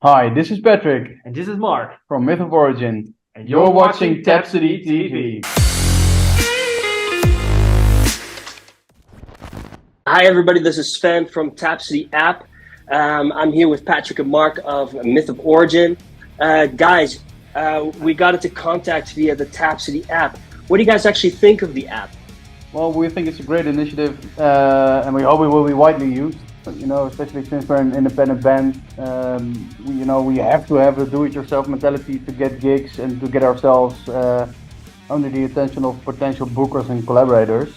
Hi, this is Patrick And this is Marc. from Myth of Origin. And You're watching Tapsody TV. Hi everybody, this is Sven from Tapsody app. I'm here with Patrick and Marc of Myth of Origin. Guys, we got into contact via the Tapsody app. What do you guys actually think of the app? Well, we think it's a great initiative, and we hope it will be widely used. Especially since we're an independent band, we have to have a do-it-yourself mentality to get gigs and to get ourselves under the attention of potential bookers and collaborators.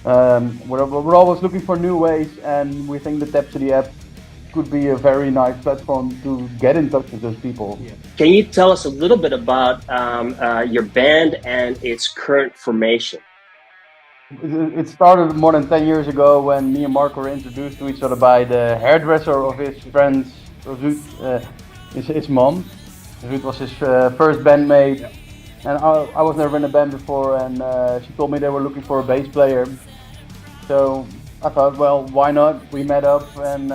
We're always looking for new ways, and we think the Tapsody app could be a very nice platform to get in touch with those people. Yeah. Can you tell us a little bit about your band and its current formation? It started more than 10 years ago when me and Marc were introduced to each other by the hairdresser of his friends, Ruud, his mom. Ruud was his first bandmate, and I was never in a band before, and she told me they were looking for a bass player. So I thought, well, why not? We met up, and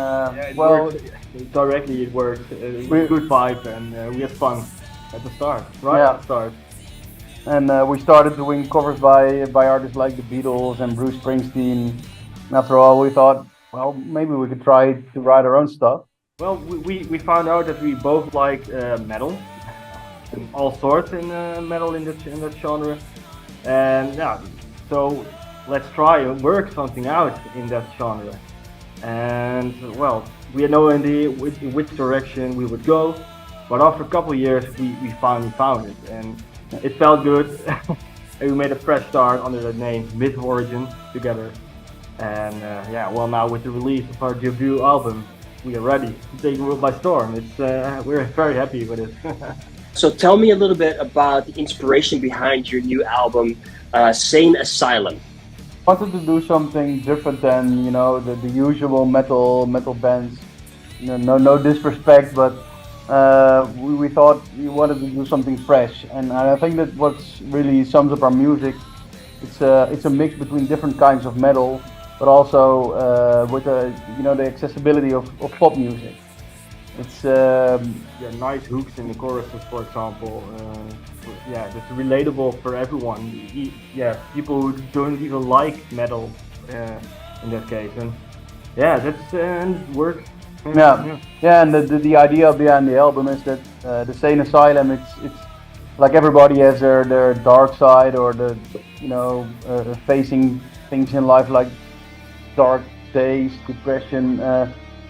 directly it worked. It was a good vibe, and we had fun at the start, right? Yeah. At the start. And we started doing covers by artists like the Beatles and Bruce Springsteen. And after all, we thought, well, maybe we could try to write our own stuff. Well, we found out that we both like metal, and all sorts in metal in that genre. And yeah, so let's try and work something out in that genre. And well, we had no idea which direction we would go, but after a couple of years, we finally found it. And it felt good, and we made a fresh start under that name, Myth of Origin, together. And now with the release of our debut album, we are ready to take the world by storm. We're very happy with it. So tell me a little bit about the inspiration behind your new album, Sane Asylum. I wanted to do something different than the usual metal bands. No disrespect, but we thought we wanted to do something fresh, and I think that what really sums up our music. It's a mix between different kinds of metal, but also with the accessibility of pop music. It's nice hooks in the choruses, for example. It's relatable for everyone. People who don't even like metal in that case, and it works. And the idea behind the album is that the Sane Asylum, it's like everybody has their dark side, or facing things in life like dark days, depression.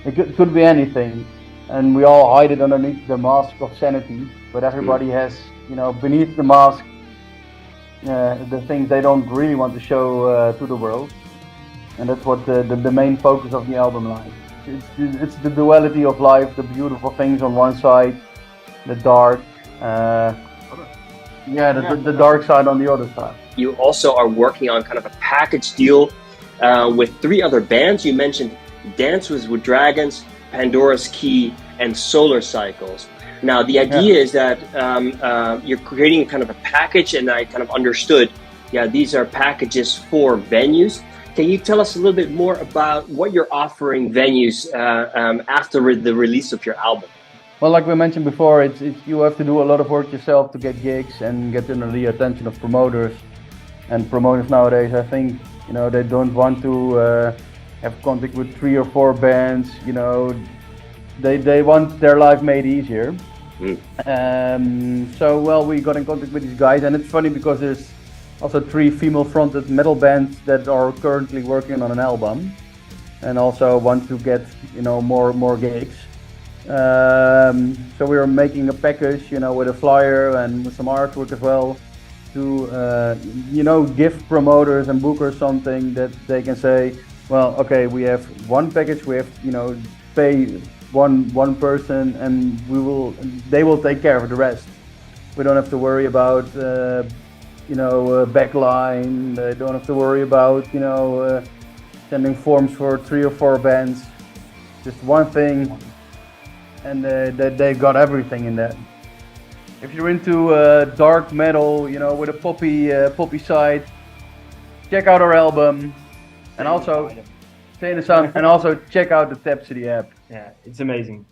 It could be anything, and we all hide it underneath the mask of sanity. But everybody has, beneath the mask, the things they don't really want to show to the world, and that's what the main focus of the album lies. It's the duality of life, the beautiful things on one side, the dark, the dark side on the other side. You also are working on kind of a package deal with 3 other bands. You mentioned Dance with Dragons, Pandora's Key, and Solar Cycles. Now the idea is that you're creating kind of a package, and I kind of understood, these are packages for venues. Can you tell us a little bit more about what you're offering venues after the release of your album? Well, like we mentioned before, you have to do a lot of work yourself to get gigs and get under the attention of promoters. And promoters nowadays, I think, they don't want to have contact with 3 or 4 bands. They want their life made easier. We got in contact with these guys, and it's funny because there's also 3 female-fronted metal bands that are currently working on an album, and also want to get more gigs. So we are making a package, with a flyer and with some artwork as well, to give promoters and bookers something that they can say, well, okay, we have one package, we have pay one person, and they will take care of the rest. We don't have to worry about backline. They don't have to worry about sending forms for 3 or 4 bands. Just one thing, and they've got everything in that. If you're into dark metal, with a poppy side, check out our album, and also Sane Asylum, and also check out the Tapsody app. Yeah, it's amazing.